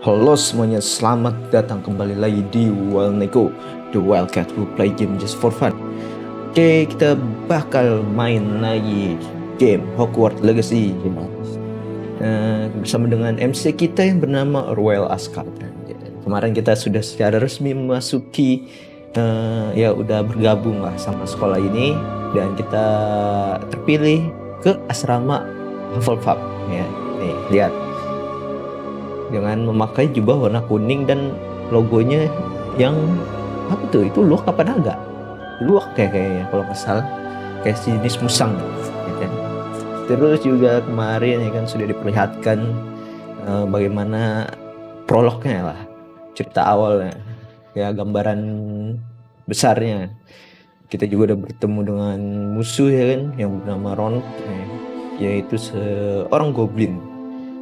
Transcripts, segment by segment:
Halo semuanya, selamat datang kembali lagi di Wild Neko, the Wildcat who play game just for fun. Oke, kita bakal main lagi game Hogwarts Legacy bersama dengan MC kita yang bernama Royal Askar. Kemarin kita sudah secara resmi memasuki ya udah bergabung lah sama sekolah ini, dan kita terpilih ke asrama Hufflepuff. Ya, nih lihat, dengan memakai jubah warna kuning dan logonya yang apa tuh, itu luak apa naga? Luak kayaknya kalau nggak salah, kayak jenis musang ya kan? Terus juga kemarin ya kan sudah diperlihatkan bagaimana prolognya lah, cerita awalnya ya, gambaran besarnya. Kita juga udah bertemu dengan musuh ya kan, yang bernama Ron, yaitu seorang goblin.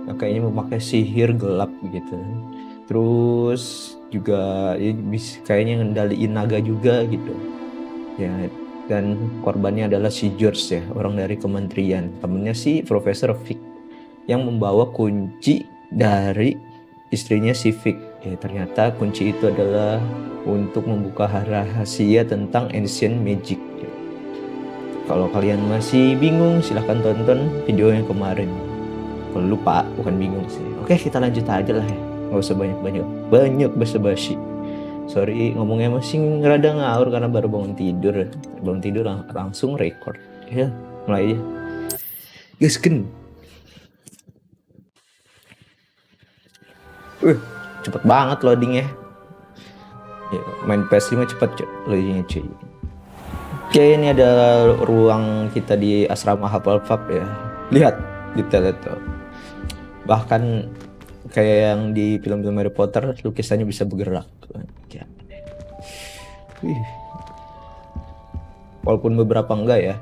Nah, kayaknya memakai sihir gelap gitu. Terus juga ya, kayaknya ngendaliin naga juga gitu ya. Dan korbannya adalah si George ya, orang dari kementerian, temennya si Profesor Vic, yang membawa kunci dari istrinya si Vic ya. Ternyata kunci itu adalah untuk membuka rahasia tentang ancient magic ya. Kalau kalian masih bingung, silahkan tonton video yang kemarin. Kalau lupa, bukan bingung sih. Oke, kita lanjut aja lah ya. Nggak usah banyak basa-basi. Sorry, ngomongnya masih rada ngawur karena baru bangun tidur. Langsung record. Ya, mulai aja. Gasken. Cepet banget loadingnya. Ya, main PS5 cepet loadingnya cuy. Oke, ini ada ruang kita di asrama Hufflepuff ya. Lihat detail itu. Bahkan kayak yang di film-film Harry Potter, lukisannya bisa bergerak. Walaupun beberapa enggak ya.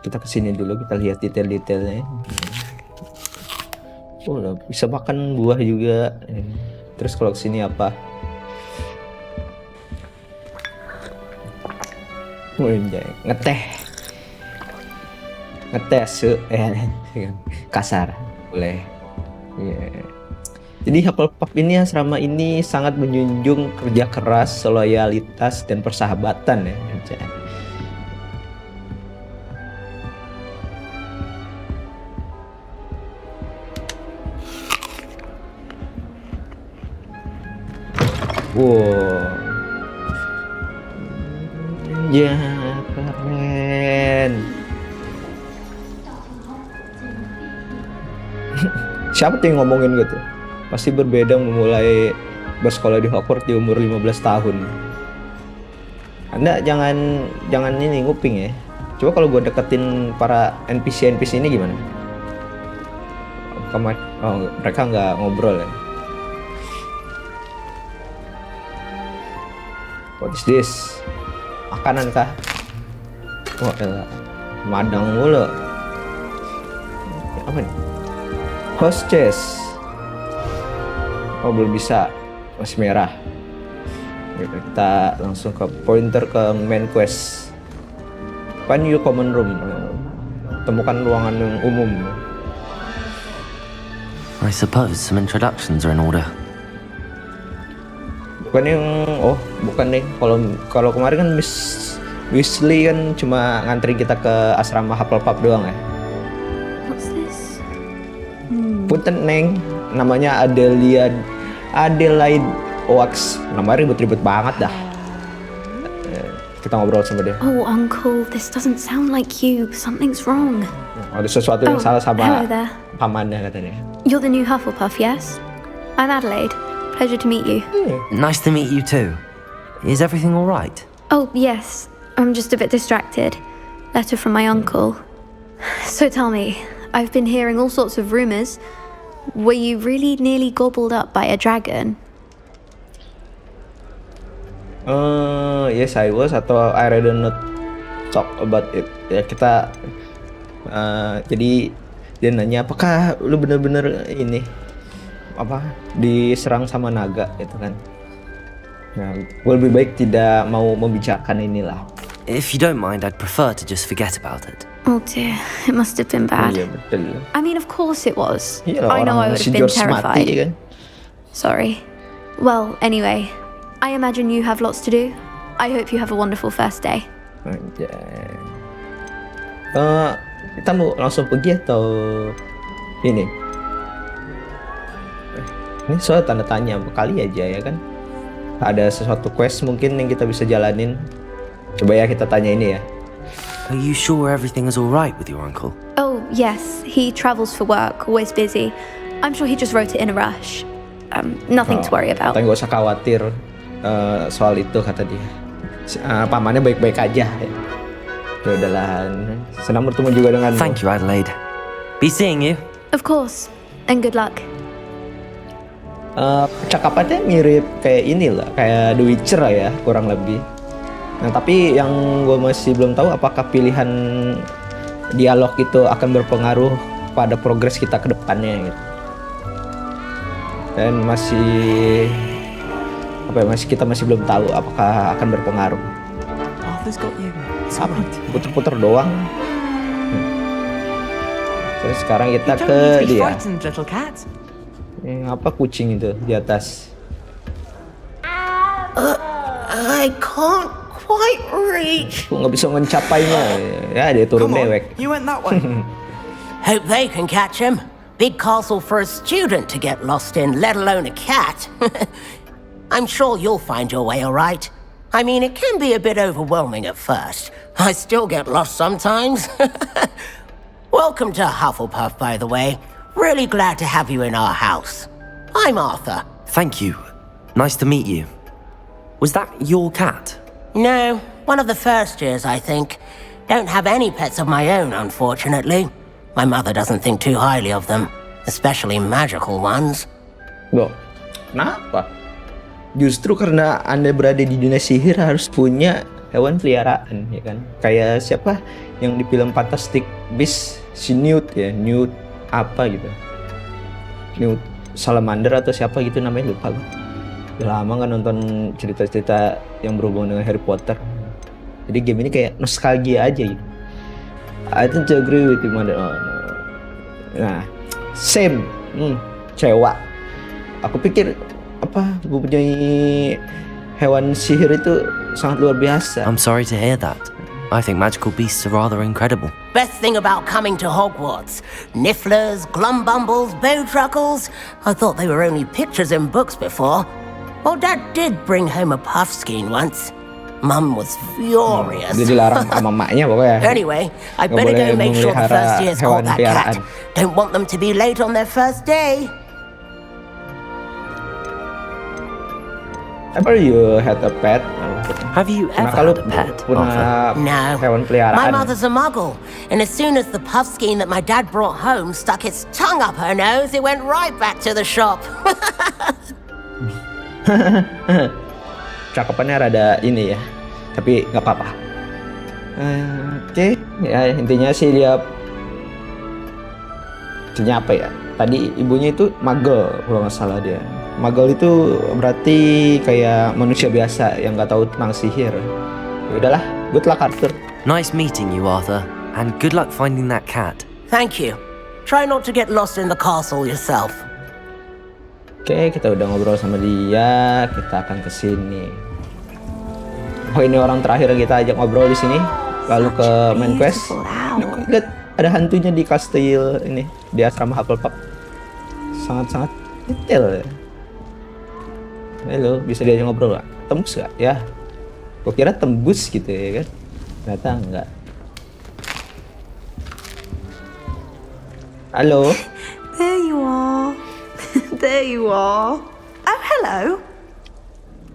Kita kesini dulu, kita lihat detail-detailnya. Oh, bisa makan buah juga. Terus kalau kesini apa? Ngeteh kasar boleh yeah. Jadi Hufflepuff ini, asrama ini sangat menjunjung kerja keras, loyalitas, dan persahabatan ya. Wow ya, keren. Siapa tuh yang ngomongin gitu? Pasti berbeda memulai bersekolah di Hogwarts di umur 15 tahun. Anda jangan ini nguping ya. Coba kalau gue deketin para NPC ini gimana? Mereka nggak ngobrol ya. What is this? Makanan kah? Wah, madang mulu. Apa nih? Hostess. Oh, belum bisa, masih merah. Kita langsung ke pointer ke main quest. Find your common room. Temukan ruangan yang umum. I suppose some introductions are in order. Bukan nih. Kalau kemarin kan Miss Weasley kan cuma nganterin kita ke asrama Hufflepuff doang ya. Punten Neng, namanya Adelaide Oaks. Namanya ribet-ribet banget dah. Kita ngobrol sama dia. Oh, Uncle, this doesn't sound like you. Something's wrong. Ada sesuatu yang salah sama pamannya katanya. You're the new Hufflepuff, yes? I'm Adelaide. Pleasure to meet you. Nice to meet you too. Is everything all right? Oh, yes. I'm just a bit distracted. Letter from my uncle. So tell me, I've been hearing all sorts of rumors. Were you really nearly gobbled up by a dragon? Yes, I was, atau I rather not talk about it. Ya kita jadi dia nanya, apakah lu bener-bener ini diserang sama naga itu kan? Nah, gue lebih baik tidak mau membicarakan inilah. if you don't mind, I'd prefer to just forget about it. Oh dear, it must have been bad. Iya betul. I mean, of course it was. Iya, I know I orang would si have been George terrified. mati kan. Sorry. Well, anyway, I imagine you have lots to do. I hope you have a wonderful first day. Anjay. Kita mau langsung pergi atau ini? Ini soal tanda tanya kali aja ya kan. Ada sesuatu quest mungkin yang kita bisa jalanin. Coba ya kita tanya ini ya. Are you sure everything is all right with your uncle? Oh, yes, he travels for work, always busy. I'm sure he just wrote it in a rush. Nothing to worry about. Tapi nggak usah khawatir soal itu kata dia. Pamannya baik-baik aja. Ya udahlah. Senang bertemu juga dengan. Thank you, Adelaide. Be seeing you. Of course, and good luck. Percakapannya mirip kayak ini lah, kayak The Witcher lah ya, kurang lebih. Nah tapi yang gue masih belum tahu apakah pilihan dialog itu akan berpengaruh pada progres kita ke depannya gitu. Dan kita masih belum tahu apakah akan berpengaruh. Arthur's got you. Apa? Puter-puter doang. Terus sekarang kita ke dia. Little cat. Apa kucing itu di atas? I can't quite reach. Nggak bisa mencapainya. Ya dia turun dewek. You went that way. Hope they can catch him. Big castle for a student to get lost in, let alone a cat. I'm sure you'll find your way all right. I mean, it can be a bit overwhelming at first. I still get lost sometimes. Welcome to Hufflepuff, by the way. Really glad to have you in our house. I'm Arthur. Thank you. Nice to meet you. Was that your cat? No, one of the first years, I think. Don't have any pets of my own, unfortunately. My mother doesn't think too highly of them, especially magical ones. Loh, kenapa? Justru karena Anda berada di dunia sihir harus punya hewan peliharaan, ya kan? Kayak siapa yang di film Fantastic Beasts, si Newt ya, Newt apa gitu. Newt Salamander atau siapa gitu namanya, lupa gue. Udah lama kan nonton cerita-cerita yang berhubungan dengan Harry Potter. Jadi game ini kayak nostalgia aja gitu. I don't agree with you, mother. Oh, no. Nah, same, cewek. Aku pikir gue punya hewan sihir itu sangat luar biasa. I'm sorry to hear that. I think magical beasts are rather incredible. Best thing about coming to Hogwarts. Nifflers, glumbumbles, bowtruckles. I thought they were only pictures in books before. Well, Dad did bring home a puffskein once. Mum was furious. Dia dilarang sama maknya pokoknya. Anyway, I better go make sure the first year's caught that cat. Don't want them to be late on their first day. Ever you had a pet? Have you ever had a pet, Arthur? No. Hewan peliharaan? My mother's a muggle, and as soon as the puffskein that my dad brought home stuck its tongue up her nose, it went right back to the shop. Cakapannya rada ini ya, tapi nggak apa-apa. Oke, ya intinya sih dia apa ya? Tadi ibunya itu magel kalau nggak salah dia. Magel itu berarti kayak manusia biasa yang nggak tahu tentang sihir. Ya udahlah, good luck Karakter. Nice meeting you, Arthur, and good luck finding that cat. Thank you. Try not to get lost in the castle yourself. Oke, kita udah ngobrol sama dia, kita akan ke sini. Oh, ini orang terakhir yang kita ajak ngobrol di sini. Lalu ke main quest. Lihat, ada hantunya di kastil ini, di asrama Hufflepuff. Sangat-sangat detail ya. Halo, bisa diajak ngobrol gak? Tembus gak? Ya, gue kira tembus gitu ya kan. Ternyata enggak. Halo. There you are. There you are. Oh, hello.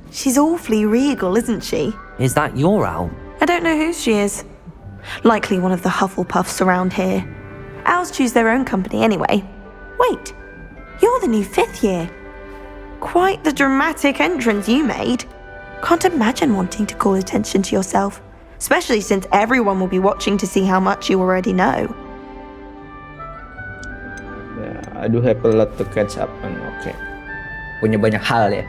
She's awfully regal, isn't she? Is that your owl? I don't know who she is. Likely one of the Hufflepuffs around here. Owls choose their own company anyway. Wait, you're the new 5th year. Quite the dramatic entrance you made. Can't imagine wanting to call attention to yourself, especially since everyone will be watching to see how much you already know. I do have a lot to catch up on. Oke. Punya banyak hal ya.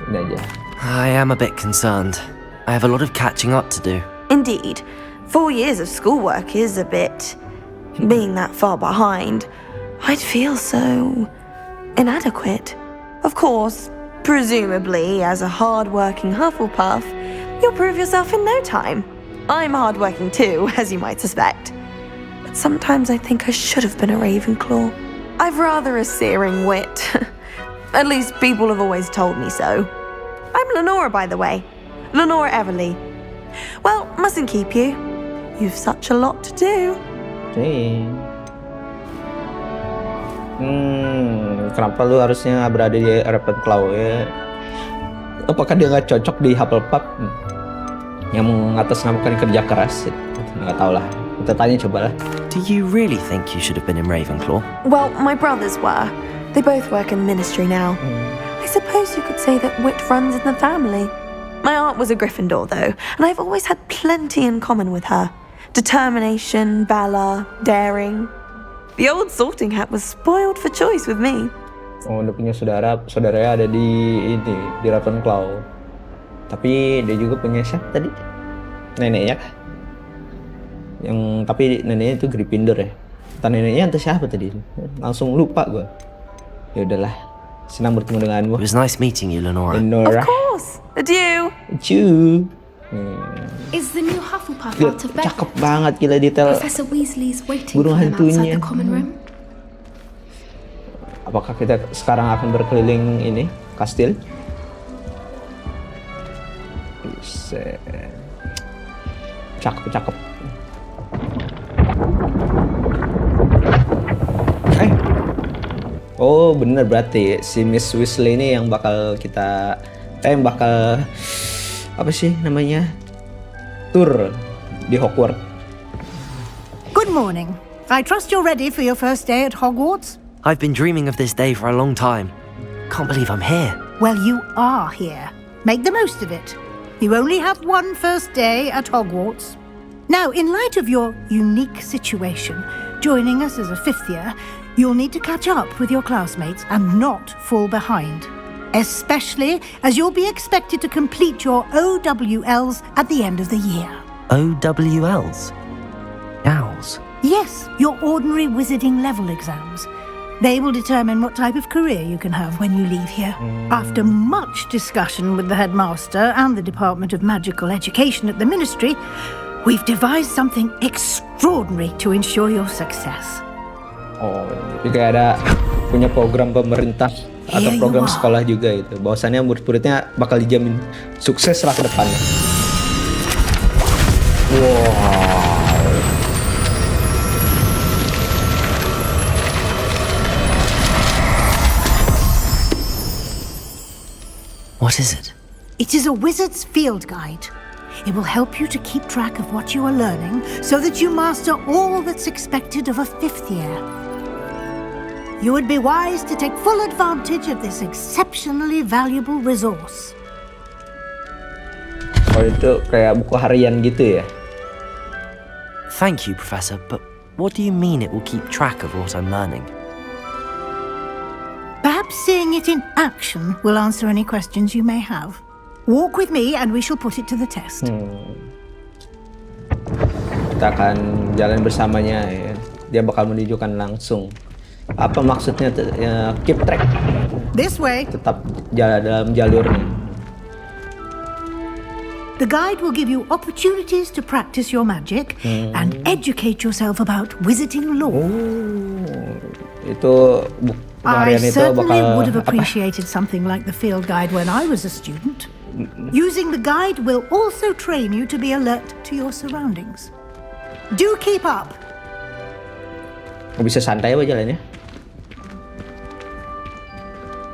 Ini aja. I am a bit concerned. I have a lot of catching up to do. Indeed, 4 years of schoolwork is a bit. Being that far behind, I'd feel so inadequate. Of course, presumably, as a hard-working Hufflepuff, you'll prove yourself in no time. I'm hard-working too, as you might suspect. But sometimes I think I should have been a Ravenclaw. I've rather a searing wit. At least people have always told me so. I'm Lenora, by the way. Lenora Everly. Well, mustn't keep you. You've such a lot to do. Kenapa lu harusnya berada di Ravenclaw ya? Apakah dia nggak cocok di Hufflepuff yang mengatasnamakan kerja keras? Nggak tahu lah. Kita tanya coba lah. Do you really think you should have been in Ravenclaw? Well, my brothers were. They both work in the ministry now. I suppose you could say that wit runs in the family. My aunt was a Gryffindor, though, and I've always had plenty in common with her. Determination, valor, daring. The old sorting hat was spoiled for choice with me. Oh, dia punya saudaranya ada di Ravenclaw. Tapi dia juga punya siapa tadi? Neneknya kah? Tapi neneknya itu Gryffindor ya. Entah neneknya entah siapa tadi. Langsung lupa gue. Ya udahlah. Senang bertemu denganmu. It was nice meeting you, Lenora. Of course. Adieu. Adieu. Is the new Hufflepuff Gila, out of bed? cakep banget gila detail Professor Weasley's waiting for burung them outside hantunya. the common room. Apakah kita sekarang akan berkeliling ini kastil? Buset. Cakep. Oh bener, berarti si Miss Weasley ini yang bakal apa sih namanya, tur di Hogwarts. Good morning. I trust you're ready for your first day at Hogwarts? I've been dreaming of this day for a long time. Can't believe I'm here. Well, you are here. Make the most of it. You only have one first day at Hogwarts. Now, in light of your unique situation, joining us as a fifth year, you'll need to catch up with your classmates and not fall behind. Especially as you'll be expected to complete your OWLs at the end of the year. OWLs? Owls? Yes, your ordinary wizarding level exams. They will determine what type of career you can have when you leave here. After much discussion with the headmaster and the Department of Magical Education at the Ministry, we've devised something extraordinary to ensure your success. Oh, jadi kayak ada punya program pemerintah atau program sekolah juga itu. Bahwasannya murid-muridnya bakal dijamin sukses lah ke depannya. Wow. What is it? It is a wizard's field guide. It will help you to keep track of what you are learning so that you master all that's expected of a fifth year. You would be wise to take full advantage of this exceptionally valuable resource. Oh, itu kayak buku harian gitu ya? Thank you, Professor, but what do you mean it will keep track of what I'm learning? Perhaps seeing it in action will answer any questions you may have. Walk with me and we shall put it to the test. Kita akan jalan bersamanya ya. Dia bakal menunjukkan langsung apa maksudnya ya, keep track. This way. Tetap jalan dalam jalurnya. The guide will give you opportunities to practice your magic and educate yourself about wizarding lore. Itu I harian itu certainly bakal would have apa? appreciated something like the field guide when I was a student. Using the guide will also train you to be alert to your surroundings. Do keep up. Bisa santai aja jalannya.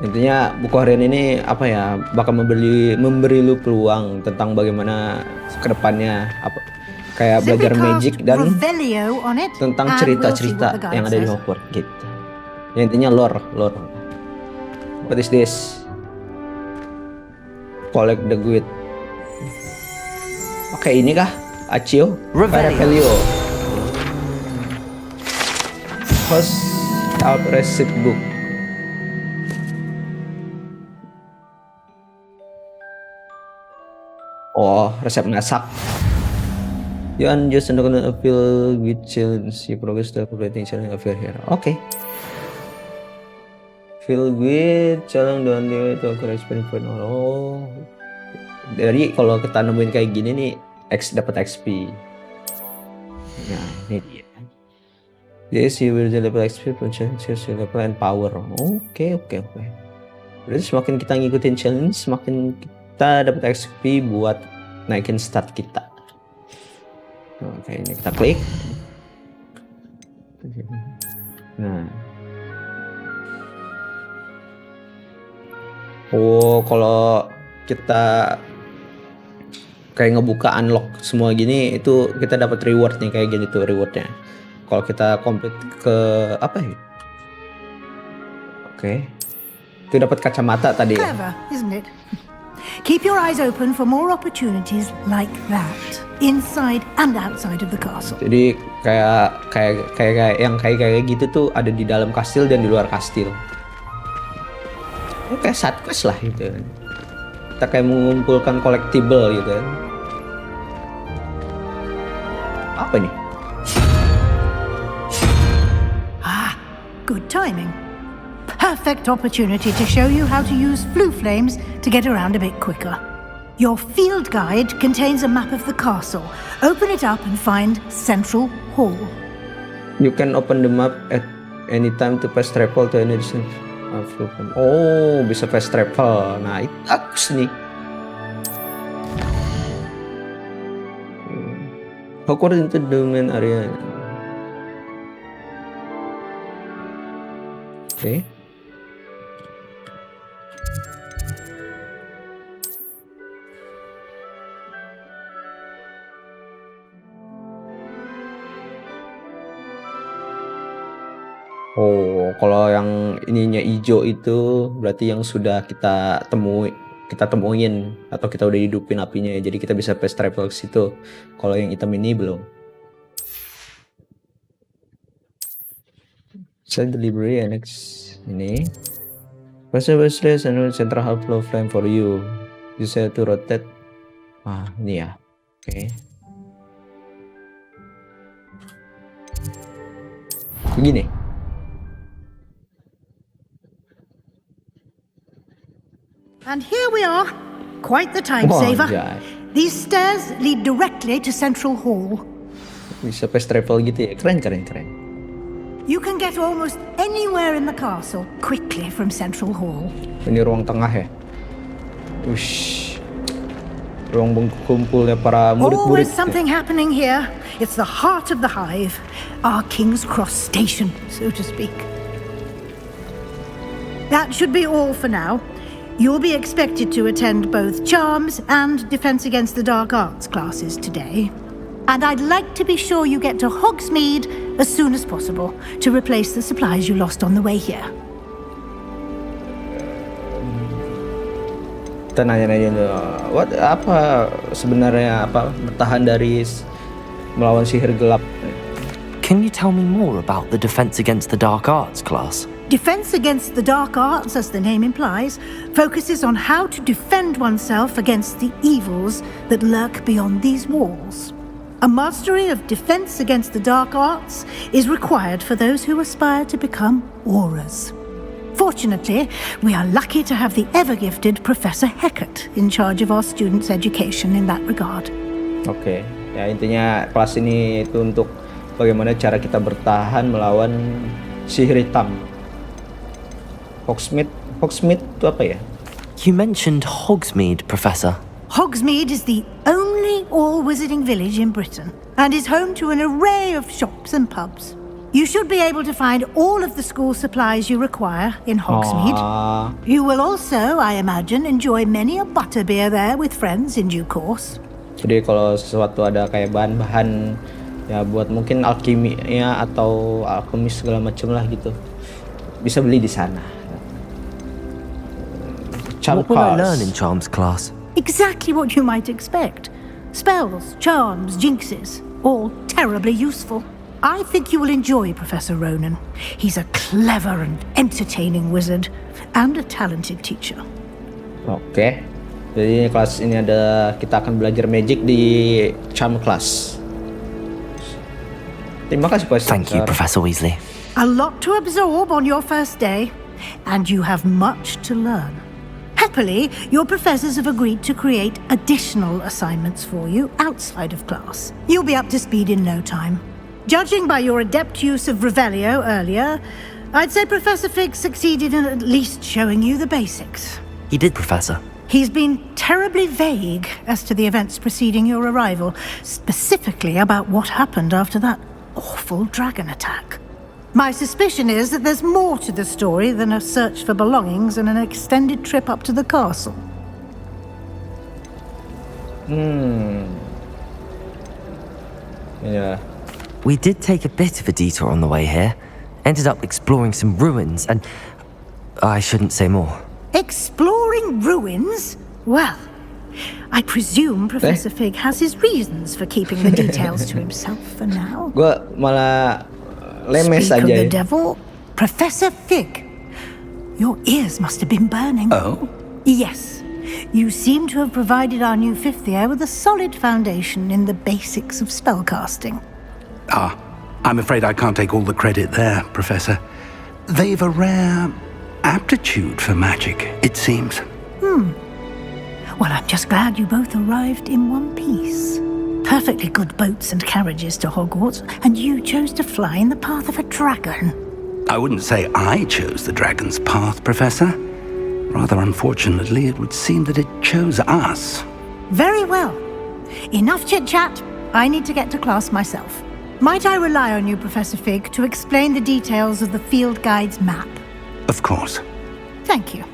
Intinya buku harian ini apa ya, bakal memberi lu peluang tentang bagaimana kedepannya apa kayak belajar magic dan tentang cerita-cerita yang ada di Hogwarts gitu. Ya, intinya lore. What is this? Collect the guide. Oke, ini kah? Accio? Revelio. Host out receipt book. Oh, resep masak. You unjust and don't appeal with challenge. You progress to completing challenge of your hero. Oke. Feel with challenge don't do it to experience point. Oh. Dari kalau kita nemuin kayak gini nih, dapat XP. Nah, ini dia. Yes, you will dapat XP, potential level and power. Oke. Berarti semakin kita ngikutin challenge, semakin kita dapat XP buat naikin stat kita. Oke, ini kita klik. Nah. Oh, kalau kita kayak ngebuka unlock semua gini, itu kita dapat reward nih kayak gini tuh rewardnya. Kalau kita complete ke apa ya? Oke. Itu dapat kacamata tadi ya. Clever, isn't it? Keep your eyes open for more opportunities like that, inside and outside of the castle. Jadi kayak yang kayak gitu tuh ada di dalam kastil dan di luar kastil. Kayak side quest lah gitu. Kita kayak mengumpulkan collectible gitu kan. Apa nih? Good timing. Perfect opportunity to show you how to use flue flames to get around a bit quicker. Your field guide contains a map of the castle. Open it up and find Central Hall. You can open the map at any time to fast travel to any distance. Oh, bisa fast travel. Nah, itu bagus nih. Hogwarts into the main area. Oke. Oh, kalau yang ininya hijau itu berarti yang sudah kita temuin atau kita udah hidupin apinya ya. Jadi kita bisa fast travel ke situ. Kalau yang hitam ini belum. Set delivery and next ini. Passable stress and central half flow flame for you. You set to rotate. Ah, ini ya. Oke. Begini. And here we are. Quite the time saver. Anjay. These stairs lead directly to Central Hall. Bisa fast travel gitu ya. Keren. You can get almost anywhere in the castle quickly from Central Hall. Ini ruang tengah ya. Ush. Ruang berkumpulnya para murid-murid. Always something happening here. It's the heart of the hive. Our King's Cross station, so to speak. That should be all for now. You'll be expected to attend both Charms and Defense Against the Dark Arts classes today. And I'd like to be sure you get to Hogsmeade as soon as possible to replace the supplies you lost on the way here. Kita nanya-nanya apa sebenarnya bertahan dari melawan sihir gelap. Can you tell me more about the Defense Against the Dark Arts class? Defense Against the Dark Arts, as the name implies, focuses on how to defend oneself against the evils that lurk beyond these walls. A mastery of Defense Against the Dark Arts is required for those who aspire to become auras. Fortunately, we are lucky to have the ever-gifted Professor Hecat in charge of our students' education in that regard. Oke, ya intinya kelas ini itu untuk bagaimana cara kita bertahan melawan sihir hitam. Hogsmeade itu apa ya? You mentioned Hogsmeade, Professor. Hogsmeade is the only all-wizarding village in Britain and is home to an array of shops and pubs. You should be able to find all of the school supplies you require in Hogsmeade. You will also, I imagine, enjoy many a butterbeer there with friends in due course. Jadi kalau sesuatu ada kayak bahan-bahan ya buat mungkin alkiminya atau alkemis segala macam lah gitu, bisa beli di sana. What will I learn in Charms class? Exactly what you might expect. Spells, charms, jinxes, all terribly useful. I think you will enjoy Professor Ronan. He's a clever and entertaining wizard and a talented teacher. Oke. Jadi kelas ini kita akan belajar magic di charm class. Terima kasih Thank you, Professor Weasley. A lot to absorb on your first day, and you have much to learn. Happily, your professors have agreed to create additional assignments for you outside of class. You'll be up to speed in no time. Judging by your adept use of Revelio earlier, I'd say Professor Fig succeeded in at least showing you the basics. He did, Professor. He's been terribly vague as to the events preceding your arrival, specifically about what happened after that awful dragon attack. My suspicion is that there's more to the story than a search for belongings and an extended trip up to the castle. Ya. We did take a bit of a detour on the way here. Ended up exploring some ruins and... I shouldn't say more. Exploring ruins? Well, I presume Professor Fig has his reasons for keeping the details to himself for now. Gue malah lemes Speak of aja the ya. devil, Professor Fig. Your ears must have been burning. Oh? Yes. You seem to have provided our new fifth year with a solid foundation in the basics of spellcasting. I'm afraid I can't take all the credit there, Professor. They've a rare aptitude for magic, it seems. Well, I'm just glad you both arrived in one piece. Perfectly good boats and carriages to Hogwarts, and you chose to fly in the path of a dragon. I wouldn't say I chose the dragon's path, Professor. Rather unfortunately, it would seem that it chose us. Very well. Enough chit-chat. I need to get to class myself. Might I rely on you, Professor Fig, to explain the details of the field guide's map? Of course. Thank you.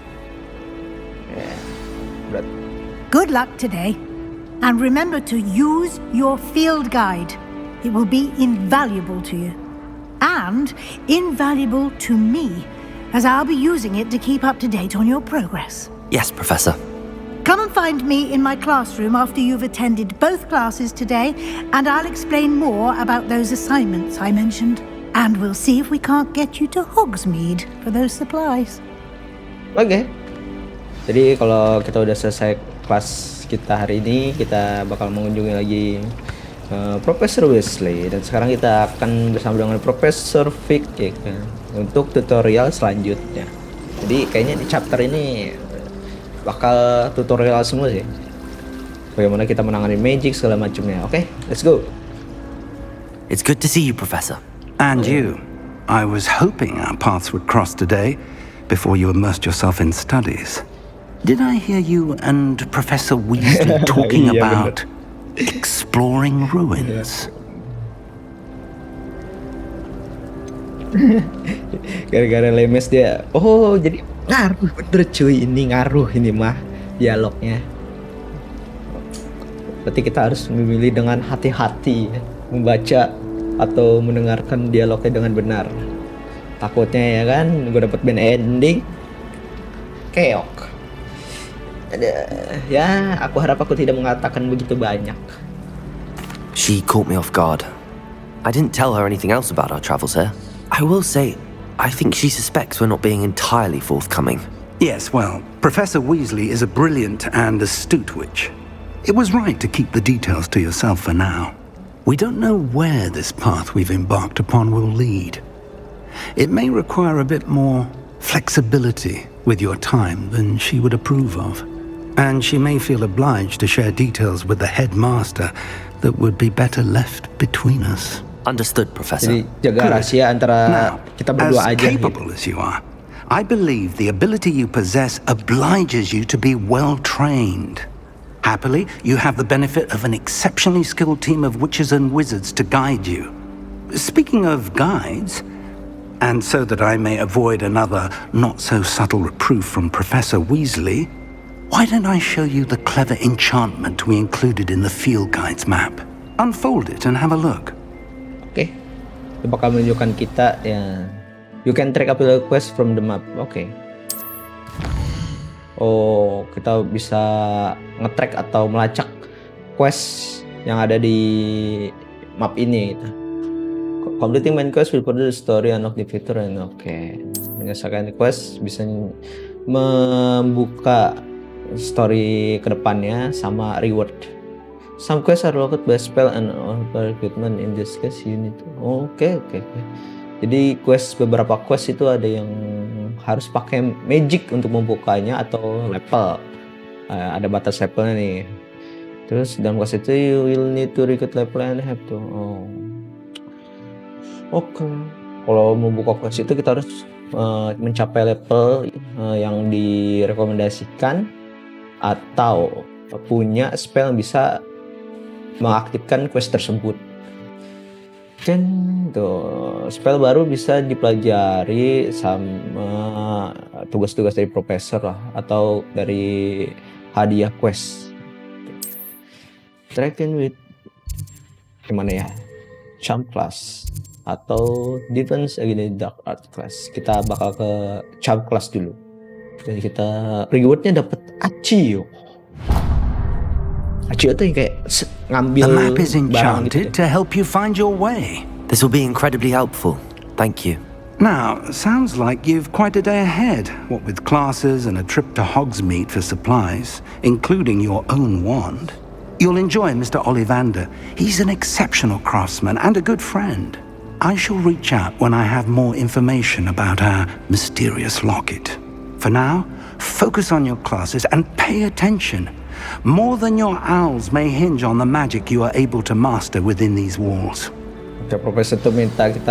Berat. Good luck today. And remember to use your field guide. It will be invaluable to you. And invaluable to me, as I'll be using it to keep up to date on your progress. Yes, Professor. Come and find me in my classroom after you've attended both classes today, and I'll explain more about those assignments I mentioned. And we'll see if we can't get you to Hogsmeade for those supplies. Oke. Jadi kalau kita udah selesai kelas kita hari ini, kita bakal mengunjungi lagi Profesor Weasley, dan sekarang kita akan bersama dengan Profesor Fig ya kan, untuk tutorial selanjutnya. Jadi kayaknya di chapter ini bakal tutorial semua sih. Bagaimana kita menangani magic segala macamnya. Oke, let's go. It's good to see you, Professor. And you. I was hoping our paths would cross today before you immersed yourself in studies. Did I hear you and Professor Weasley talking Iya, about exploring ruins? Gara-gara lemes dia. Oh, jadi ngaruh bener cuy, ini ngaruh ini mah dialognya. Berarti kita harus memilih dengan hati-hati ya, membaca atau mendengarkan dialognya dengan benar. Takutnya ya kan gue dapet bad ending keok. Ya, aku harap aku tidak mengatakan begitu banyak. She caught me off guard. I didn't tell her anything else about our travels here. I will say, I think she suspects we're not being entirely forthcoming. Yes, well, Professor Weasley is a brilliant and astute witch. It was right to keep the details to yourself for now. We don't know where this path we've embarked upon will lead. It may require a bit more flexibility with your time than she would approve of. And she may feel obliged to share details with the headmaster that would be better left between us. Understood, Professor. Jadi jaga rahasia antara Now, kita berdua as aja. capable as you are, I believe the ability you possess obliges you to be well trained. Happily, you have the benefit of an exceptionally skilled team of witches and wizards to guide you. Speaking of guides, and so that I may avoid another not-so-subtle reproof from Professor Weasley, why don't I show you the clever enchantment we included in the field guide's map? Unfold it and have a look. Oke. Itu bakal menunjukkan kita ya. You can track up the quest from the map. Oke. Oh, kita bisa nge-track atau melacak quest yang ada di map ini gitu. Completing main quest will further the story, unlock the feature and menyelesaikan quest bisa membuka story ke depannya sama reward. Some quests are locked by spell and or equipment. In this case you need to... Oke. Jadi beberapa quest itu ada yang harus pakai magic untuk membukanya atau level. Ada batas levelnya nih. Terus dalam quest itu you will need to recruit level and have to... Oke. Kalau membuka quest itu kita harus mencapai level yang direkomendasikan atau punya spell yang bisa mengaktifkan quest tersebut. Kan tuh spell baru bisa dipelajari sama tugas-tugas dari profesor lah atau dari hadiah quest. Tracking with gimana ya? Charm class atau defense against dark art class. Kita bakal ke charm class dulu. Jadi kita rewardnya dapat Acio. Acio tuh yang kayak ngambil The map is barang enchanted gitu. to help you find your way. This will be incredibly helpful. Thank you. Now, sounds like you've quite a day ahead, what with classes and a trip to Hogsmeade for supplies, including your own wand. You'll enjoy Mr. Ollivander. He's an exceptional craftsman and a good friend. I shall reach out when I have more information about our mysterious locket. For now, focus on your classes and pay attention. More than your owls may hinge on the magic you are able to master within these walls. Oke, profesor tuh minta kita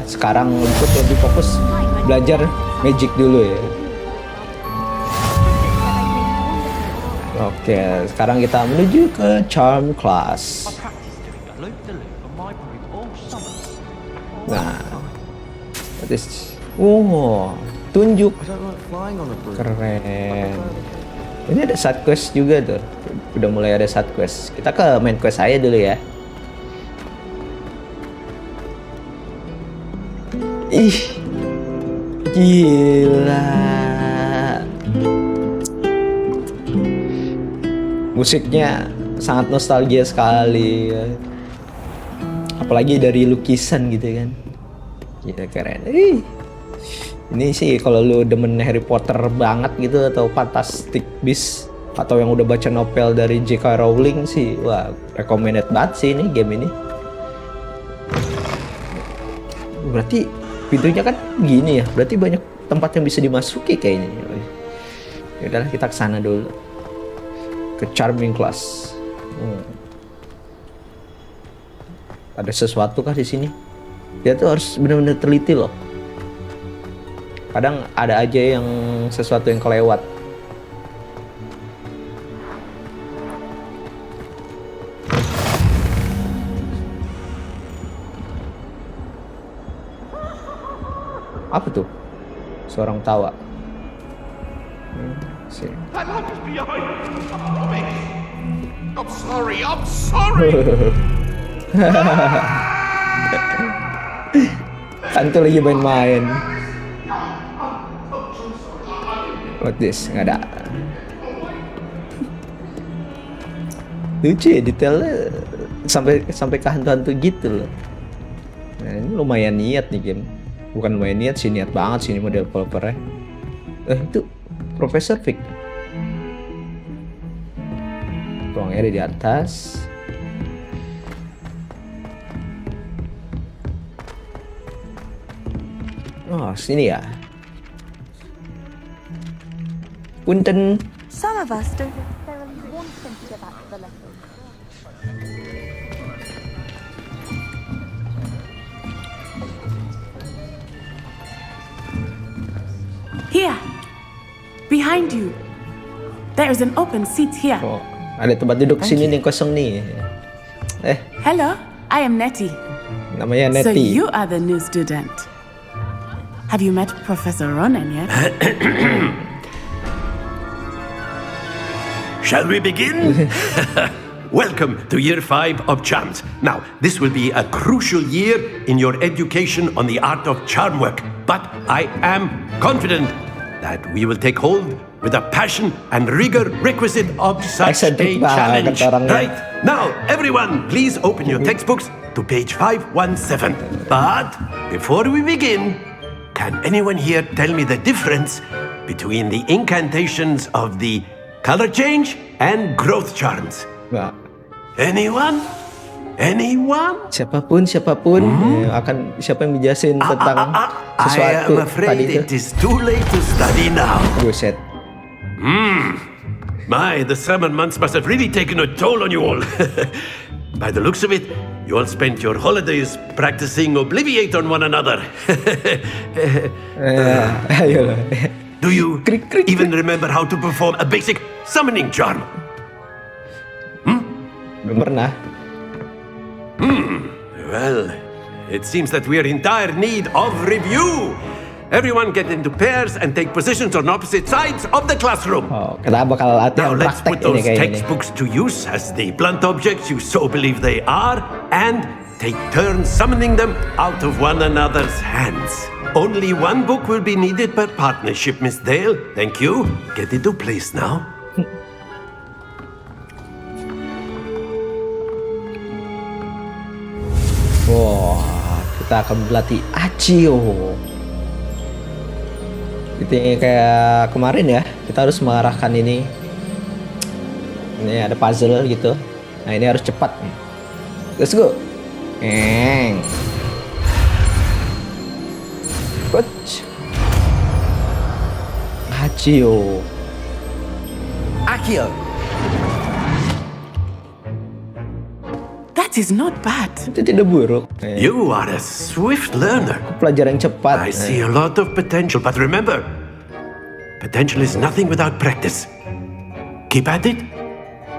sekarang untuk lebih fokus belajar magic dulu ya. Oke, sekarang kita menuju ke charm class. Nah, tunjuk. Keren. Ini ada side quest juga tuh. Udah mulai ada side quest. Kita ke main quest aja dulu ya. Ih, gila. Musiknya sangat nostalgia sekali. Apalagi dari lukisan gitu kan. Gila keren. Ini sih kalau lu demen Harry Potter banget gitu atau Fantastic Beasts atau yang udah baca novel dari J.K. Rowling sih, wah recommended banget sih ini game ini. Berarti pintunya kan gini ya, berarti banyak tempat yang bisa dimasuki kayaknya. Ya udahlah kita kesana dulu ke charming class. Ada sesuatu kah di sini? Dia tuh harus benar-benar teliti loh. Kadang ada aja yang sesuatu yang kelewat. Apa tuh? Seorang tawa. That lamp is behind. I'm sorry. Tante lagi main-main. What this? Nggak ada. Lucu ya detailnya sampai ke hantu-hantu gitu loh. Nah, ini lumayan niat nih game. Bukan lumayan niat sih, niat banget sih ini model developernya. Itu Profesor Vic. Ruangnya ada di atas. Oh, sini ya. Punten. Some of us don't necessarily want them to get back to the lesson. Here, behind you. There is an open seat here. Oh, ada tempat duduk sini nih kosong nih. Hello, I am Nettie. Namanya So Nettie. you are the new student. Have you met Professor Ronan yet? Shall we begin? Welcome to year 5 of charms. Now, this will be a crucial year in your education on the art of charm work. But I am confident that we will take hold with the passion and rigor requisite of such a Eccentric banget challenge. orangnya. Right. Now, everyone, please open your textbooks to page 517. But before we begin, can anyone here tell me the difference between the incantations of the color change, and growth charms. Nggak. Anyone? Siapapun siapa yang dijelasin tentang sesuatu I am tadi afraid itu. it is too late to study now. Buset. My, the summer months must have really taken a toll on you all. By the looks of it, you all spent your holidays practicing Obliviate on one another. Ayolah. Do you even remember how to perform a basic summoning charm? Belum pernah. Well, it seems that we are in dire need of review. Everyone get into pairs and take positions on opposite sides of the classroom. Oh, kita bakal Now latihan let's praktek put ini those kayaknya. textbooks to use as the blunt objects you so believe they are, and take turns summoning them out of one another's hands. Only one book will be needed per partnership, Miss Dale. Thank you. Get into place now. Wah, kita akan berlatih Accio. Itu kayak kemarin ya, kita harus mengarahkan ini. Ini ada puzzle gitu. Nah, ini harus cepat. Let's go. Coach. Accio. Accio! That is not bad. Itu tidak buruk. You are a swift learner. Pelajaran cepat. I see a lot of potential, but remember, potential is nothing without practice. Keep at it.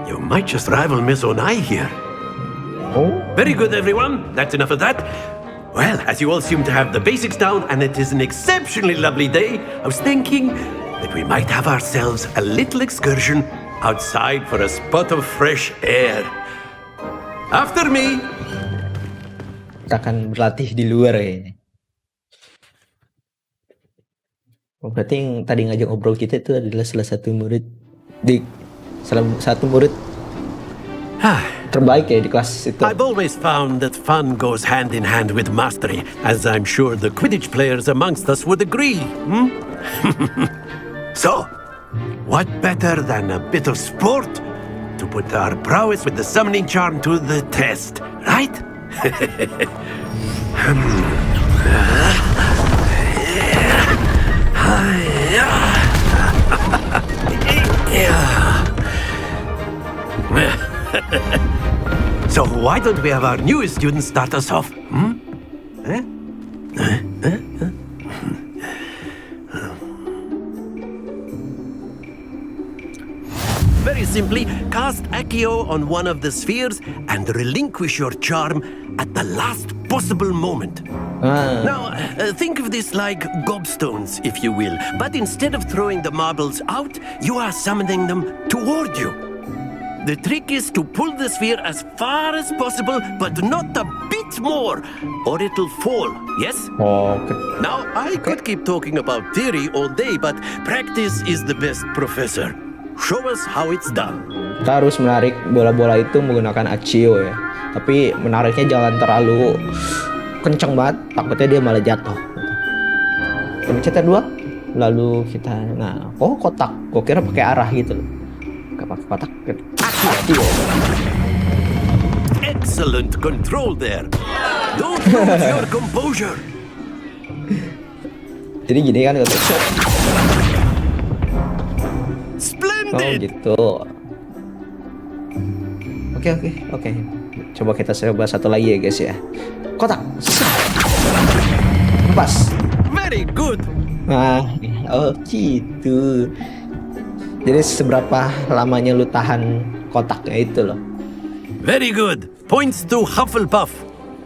You might just rival Miss Onai here. Oh, Very good, everyone. That's enough of that. Well, as you all seem to have the basics down, and it is an exceptionally lovely day, I was thinking that we might have ourselves a little excursion outside for a spot of fresh air. After me. kita akan berlatih di luar kayaknya. Oh, berarti yang tadi ngajak ngobrol kita itu adalah salah satu murid terbaik ya di kelas itu. I've always found that fun goes hand in hand with mastery, as I'm sure the Quidditch players amongst us would agree. So, what better than a bit of sport to put our prowess with the summoning charm to the test, right? So why don't we have our newest student start us off? Very simply, cast Accio on one of the spheres and relinquish your charm at the last possible moment. Now, think of this like gobstones, if you will. But instead of throwing the marbles out, you are summoning them toward you. The trick is to pull the sphere as far as possible, but not a bit more, or it'll fall, yes? Now, I could keep talking about theory all day, but practice is the best professor. Show us how it's done. Kita harus menarik bola-bola itu menggunakan Accio ya. Tapi menariknya jangan terlalu kenceng banget, takutnya dia malah jatuh. Kita pencet 2, lalu kita, kotak. Gue kira pakai arah gitu loh. Gak pakai kotak. Accio. Excellent control there. Don't lose your composure. Jadi gini kan gitu. Splendid. Gitu. Oke. Coba kita coba satu lagi ya guys ya. Kotak. Lepas. Very good. Nah, gitu. Jadi seberapa lamanya lu tahan kotaknya itu loh. Very good. Points to Hufflepuff.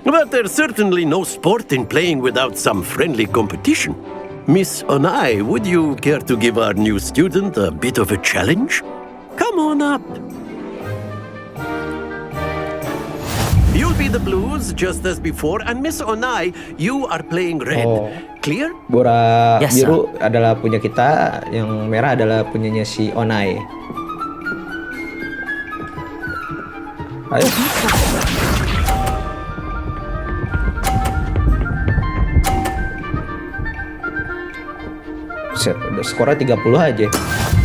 But there's certainly no sport in playing without some friendly competition. Miss Onai, would you care to give our new student a bit of a challenge? Come on up. You'll be the blues just as before, and Miss Onai, you are playing red. Clear? Bola Yes, biru adalah punya kita, yang merah adalah punyanya si Onai. Ayo. Set, udah skornya 30 aja.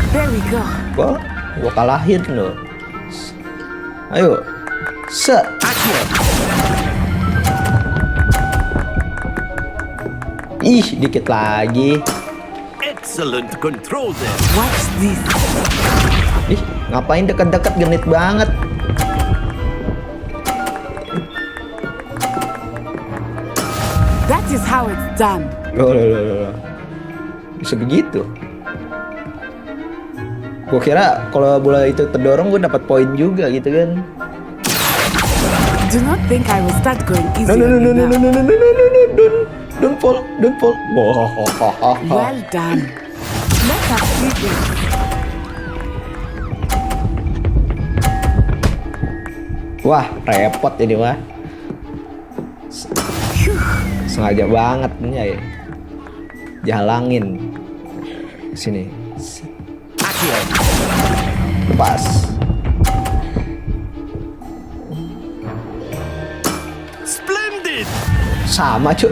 There we go. Wah, Gua kalahin loh. Ayo. Ih, dikit lagi. Excellent control there. Watch this. Ih, ngapain dekat-dekat, genit banget. That is how it's done. Loh. Bisa begitu. Gue kira kalau bola itu terdorong gue dapat poin juga gitu kan. Do not think I will start going easy. No, on you now. don't fall. Well done. Let us see this. Wah, repot ini mah. Sengaja banget nih ya. Dihalangin. Sini. Lepas. Splendid. Sama cuy.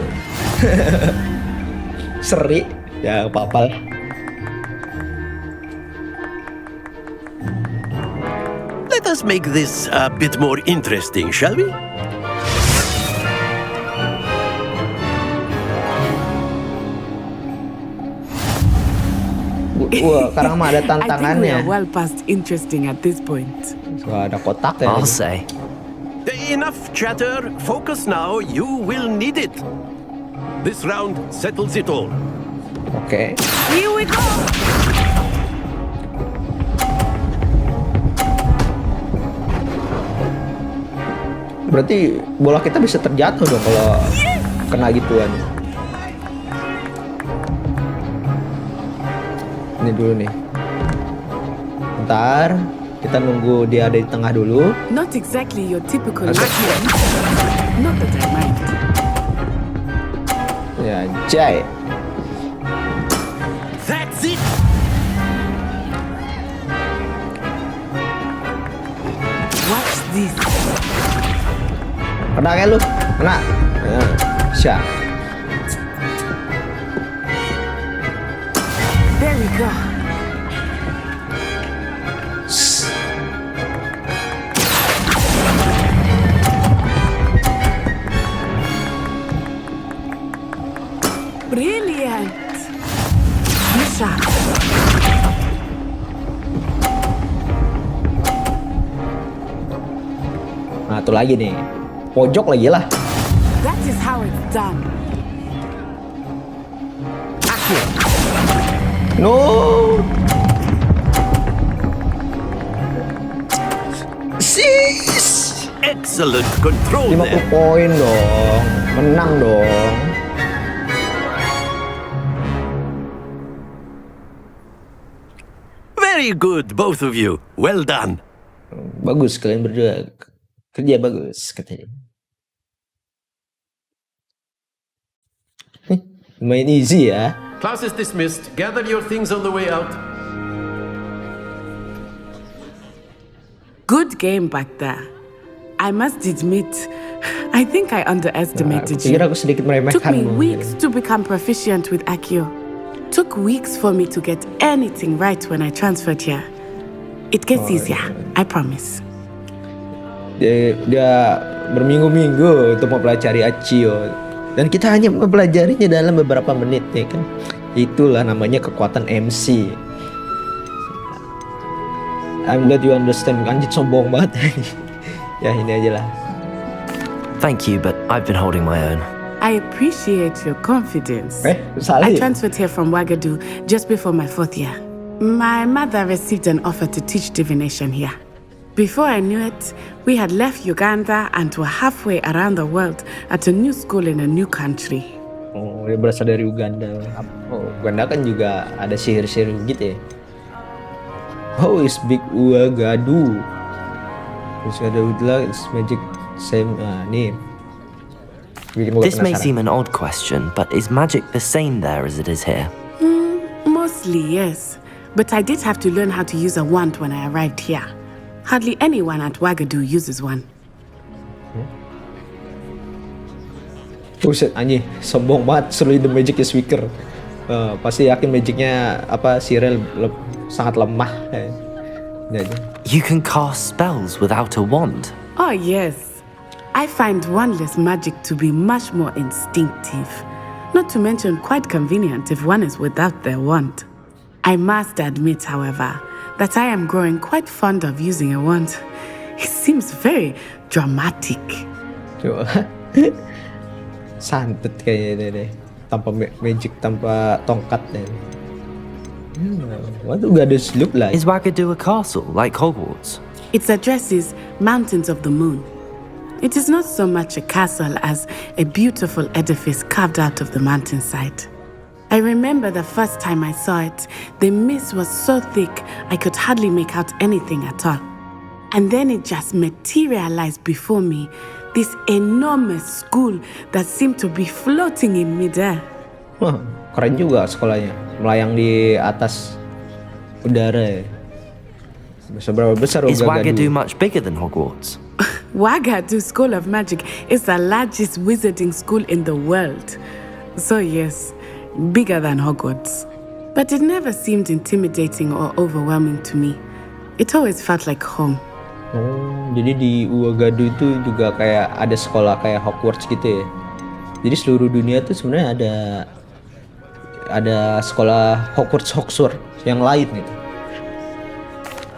Seri. Ya apa-apa lah. Let us make this a bit more interesting, shall we? Wah, sekarang mah ada I think we tantangannya. are well past interesting at this point. Wah, ada kotaknya. I'll lagi. say. Enough chatter. Focus now. You will need it. This round settles it all. Oke. Here we go. Berarti bola kita bisa terjatuh dong kalau kena gituan. Ini dulu nih. Bentar, kita nunggu dia ada di tengah dulu. Not exactly your typical Latvian. Not that I mind. Ya, Jay. That's it. Watch this. Kena kan lu? Kena. Ya, Syah. There we go. Brilliant. Bisa. Nah, tuh lagi nih. Pojok lagi lah. That is how it's done. No. Sis. Excellent control 50 there. poin dong. Menang dong. Very good, both of you. Well done. Bagus kalian berdua. Kerja bagus katanya. Main easy ya. Class is dismissed. Gather your things on the way out. Good game back there. I must admit, I think I underestimated Pikir you. aku sedikit Took me meremehkanmu. weeks to become proficient with Accio. Took weeks for me to get anything right when I transferred here. It gets easier, I promise. Dia berminggu-minggu untuk mempelajari Accio. Dan kita hanya mempelajarinya dalam beberapa menit ya kan. Itulah namanya kekuatan MC. I'm glad you understand. Anjir sombong banget. Ya ini aja lah. Thank you, but I've been holding my own. I appreciate your confidence. Salah I ya? transferred here from Wagadu just before my 4th year. My mother received an offer to teach divination here. Before I knew it, we had left Uganda and were halfway around the world at a new school in a new country. Oh, dia berasal dari Uganda. Oh, Uganda kan juga ada sihir-sihir gitu ya. Oh, is big Wagadu. Terus ada adalah magic same. Nih. Bikin gua This may penasaran. seem an odd question, but is magic the same there as it is here? Mostly, yes. But I did have to learn how to use a wand when I arrived here. Hardly anyone at Wagadu uses one. Buset anjing, sombong banget. Surely the magic is weaker. Pasti yakin magicnya apa Cyril sangat lemah. Jadi, You can cast spells without a wand. Oh, yes. I find wandless magic to be much more instinctive. Not to mention quite convenient if one is without their wand. I must admit, however, that I am growing quite fond of using a wand. It seems very dramatic. coba santet kayaknya deh. Tanpa magic, tanpa tongkat deh. What do goddess look like? Is Wagadu a castle like Hogwarts? It addresses mountains of the moon. It is not so much a castle as a beautiful edifice carved out of the mountainside. I remember the first time I saw it, the mist was so thick I could hardly make out anything at all. And then it just materialized before me, this enormous school that seemed to be floating in midair. Wah, keren juga sekolahnya. Melayang di atas udara ya. Seberapa besar Is Wagadu Wagadu? much bigger than Hogwarts? Wagadu School of Magic is the largest wizarding school in the world. So yes, bigger than Hogwarts. But it never seemed intimidating or overwhelming to me. It always felt like home. Oh, jadi di Wagadu itu juga kayak ada sekolah kayak Hogwarts gitu ya. Jadi seluruh dunia tuh sebenarnya ada sekolah Hogwarts yang lain gitu.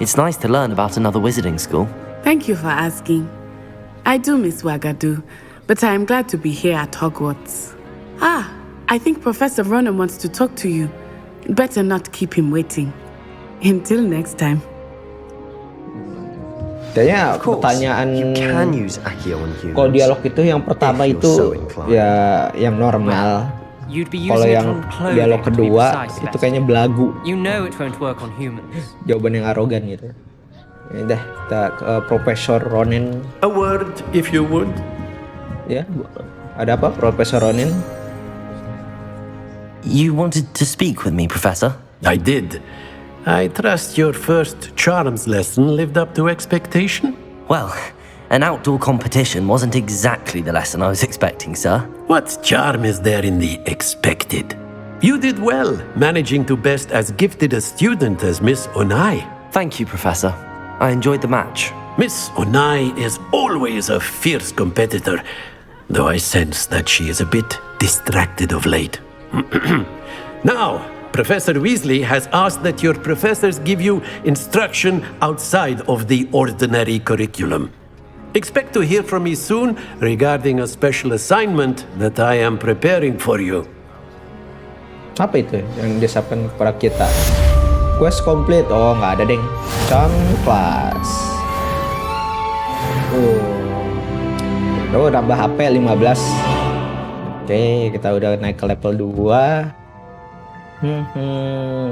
It's nice to learn about another wizarding school. Thank you for asking. I do miss Wagadu, but I am glad to be here at Hogwarts. I think Professor Ronan wants to talk to you. Better not keep him waiting. Until next time. Kayaknya pertanyaan kalau dialog itu yang pertama itu ya yang normal. Kalau yang dialog kedua itu kayaknya belagu. Jawaban yang arogan gitu. Ya udah, kita ke Profesor Ronan. A word, if you would. Ya, ada apa, Profesor Ronan? You wanted to speak with me, Professor? I did. I trust your first charms lesson lived up to expectation? Well, an outdoor competition wasn't exactly the lesson I was expecting, sir. What charm is there in the expected? You did well, managing to best as gifted a student as Miss Onai. Thank you, Professor. I enjoyed the match. Miss Onai is always a fierce competitor, though I sense that she is a bit distracted of late. Now, Professor Weasley has asked that your professors give you instruction outside of the ordinary curriculum. Expect to hear from me soon regarding a special assignment that I am preparing for you. Apa itu yang disiapkan kepada kita? Quest complete. Oh, nggak ada deng. Charm class. Nambah HP 15. Oke, kita udah naik ke level 2.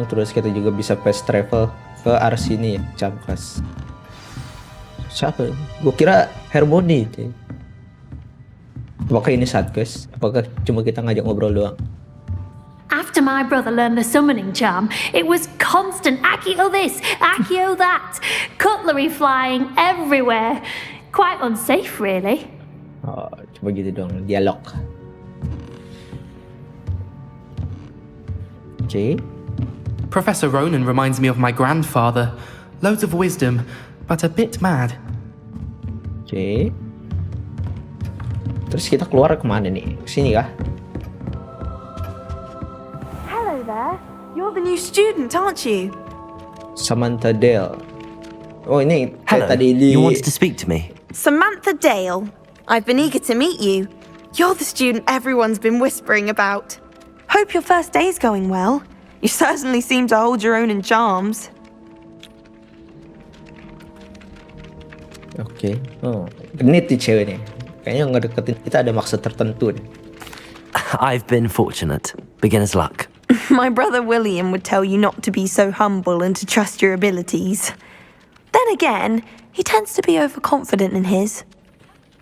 Terus kita juga bisa fast travel ke arah sini ya, charm class. Siapa? Gue kira Hermione. Apakah ini saat quest? Apakah cuma kita ngajak ngobrol doang? After my brother learned the summoning charm, it was constant Accio this, Accio that, cutlery flying everywhere. Quite unsafe, really. Oh, coba gitu dong, dialog. Okay. Professor Ronan reminds me of my grandfather. Loads of wisdom, but a bit mad. Okay. Terus kita keluar kemana nih? Sini kah? Hello there. You're the new student, aren't you? Samantha Dale. Oh, ini Hello. tadi di... You wanted to speak to me? Samantha Dale. I've been eager to meet you. You're the student everyone's been whispering about. Hope your first day's going well. You certainly seem to hold your own in charms. Oke. Oh, genit nih cewek nih. Kayaknya ngedeketin kita ada maksud tertentu nih. I've been fortunate. Beginner's luck. My brother William would tell you not to be so humble and to trust your abilities. Then again, he tends to be overconfident in his.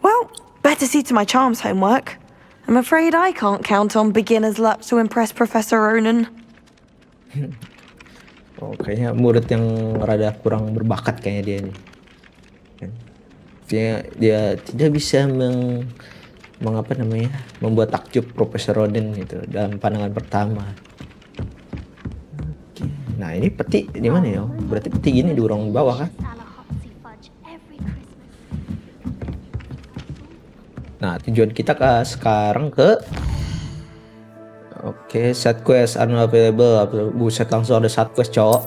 Well, better see to my charms homework. I'm afraid I can't count on beginner's luck to impress Professor Ronan. Oh, kayaknya murid yang rada kurang berbakat kayaknya dia nih. Dia tidak bisa membuat takjub Profesor Ronan gitu dalam pandangan pertama. Nah ini peti di mana ya? Berarti peti gini dorong bawah kan? Nah tujuan kita sekarang ke oke, set quest unavailable. Buset, langsung ada set quest cowok.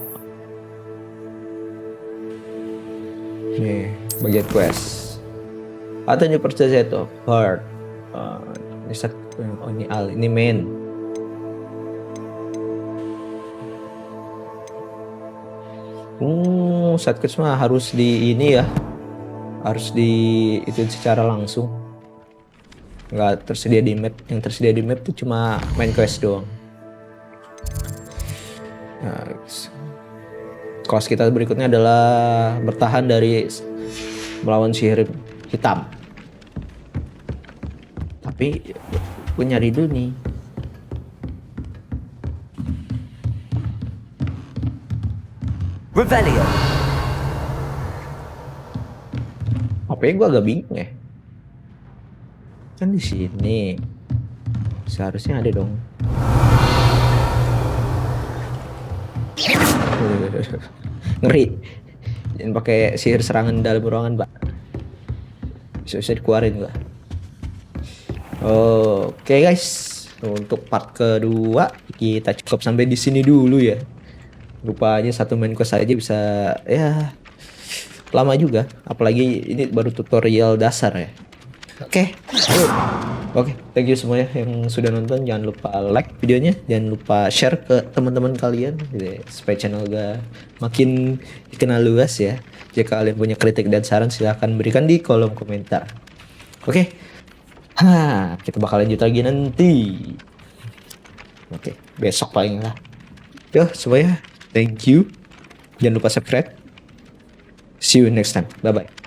Nih bagian quest. Atau new purchase itu part. Ini set, ini main. Set quest mah harus di ini ya. Harus di itu secara langsung. Nggak tersedia di map. Yang tersedia di map itu cuma main quest doang. Nah, kelas kita berikutnya adalah bertahan dari melawan sihir hitam. Tapi gue nyari dulu nih. Revelio. Apa ya, gue agak bingung ya. Kan di sini seharusnya ada dong. Ngeri. Jangan pakai sihir serangan dalam ruangan, Pak. Bisa dikeluarin gua. Oke guys, untuk part kedua kita cukup sampai di sini dulu ya. Rupanya satu main quest aja bisa ya lama juga, apalagi ini baru tutorial dasar ya. Oke, thank you semuanya yang sudah nonton. Jangan lupa like videonya, jangan lupa share ke teman-teman kalian gitu, supaya channel gue makin dikenal luas ya. Jika kalian punya kritik dan saran silahkan berikan di kolom komentar. Oke, kita bakal lanjut lagi nanti. Oke, besok paling lah. Yo semuanya, thank you. Jangan lupa subscribe. See you next time. Bye bye.